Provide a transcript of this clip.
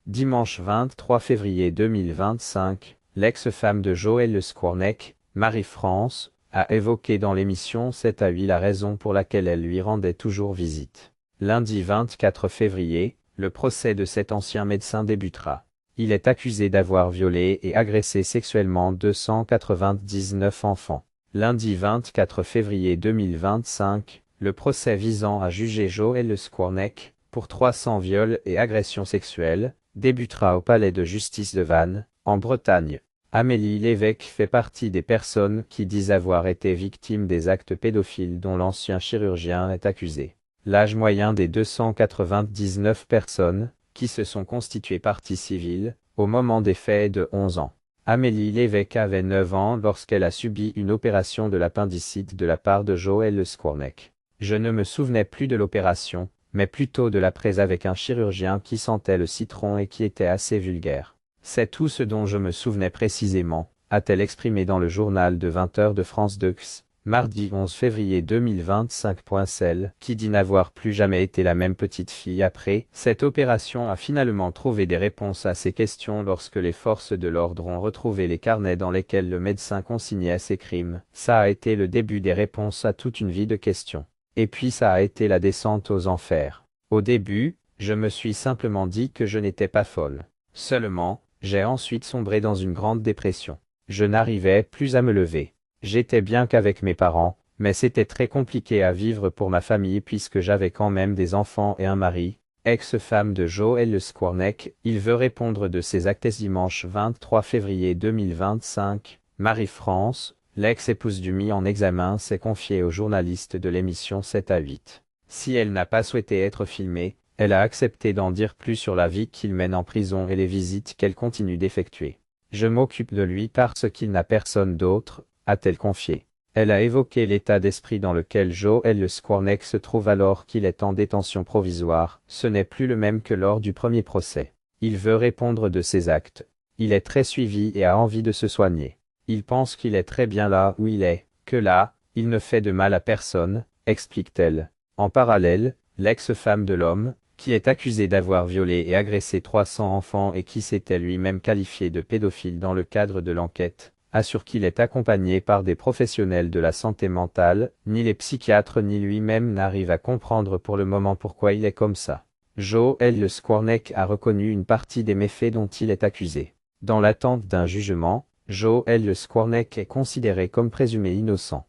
Dimanche 23 février 2025, l'ex-femme de Joël Le Squarnec, Marie-France, a évoqué dans l'émission 7 à 8 la raison pour laquelle elle lui rendait toujours visite. Lundi 24 février, le procès de cet ancien médecin débutera. Il est accusé d'avoir violé et agressé sexuellement 299 enfants. Lundi 24 février 2025, le procès visant à juger Joël Le Squarnec pour 300 viols et agressions sexuelles débutera au palais de justice de Vannes, en Bretagne. Amélie Lévesque fait partie des personnes qui disent avoir été victimes des actes pédophiles dont l'ancien chirurgien est accusé. L'âge moyen des 299 personnes, qui se sont constituées partie civile, au moment des faits est de 11 ans. Amélie Lévesque avait 9 ans lorsqu'elle a subi une opération de l'appendicite de la part de Joël Le Squarnec. Je ne me souvenais plus de l'opération, mais plutôt de la prise avec un chirurgien qui sentait le citron et qui était assez vulgaire. C'est tout ce dont je me souvenais précisément, a-t-elle exprimé dans le journal de 20h de France 2, mardi 11 février 2025. Celle qui dit n'avoir plus jamais été la même petite fille après cette opération a finalement trouvé des réponses à ces questions lorsque les forces de l'ordre ont retrouvé les carnets dans lesquels le médecin consignait ses crimes. Ça a été le début des réponses à toute une vie de questions. Et puis ça a été la descente aux enfers. Au début, je me suis simplement dit que je n'étais pas folle. Seulement, j'ai ensuite sombré dans une grande dépression. Je n'arrivais plus à me lever. J'étais bien qu'avec mes parents, mais c'était très compliqué à vivre pour ma famille puisque j'avais quand même des enfants et un mari. Ex-femme de Joël Le Squarnec, il veut répondre de ses actes. Dimanche 23 février 2025, Marie-France, l'ex-épouse du mis en examen, s'est confiée aux journalistes de l'émission 7 à 8. Si elle n'a pas souhaité être filmée, elle a accepté d'en dire plus sur la vie qu'il mène en prison et les visites qu'elle continue d'effectuer. Je m'occupe de lui parce qu'il n'a personne d'autre, a-t-elle confié. Elle a évoqué l'état d'esprit dans lequel Joël Le Squarnec se trouve alors qu'il est en détention provisoire. Ce n'est plus le même que lors du premier procès. Il veut répondre de ses actes. Il est très suivi et a envie de se soigner. Il pense qu'il est très bien là où il est, que là, il ne fait de mal à personne, explique-t-elle. En parallèle, l'ex-femme de l'homme, qui est accusé d'avoir violé et agressé 300 enfants et qui s'était lui-même qualifié de pédophile dans le cadre de l'enquête, assure qu'il est accompagné par des professionnels de la santé mentale. Ni les psychiatres ni lui-même n'arrivent à comprendre pour le moment pourquoi il est comme ça. Joël Le Squarnec a reconnu une partie des méfaits dont il est accusé. Dans l'attente d'un jugement, Joël Le Squarnec est considéré comme présumé innocent.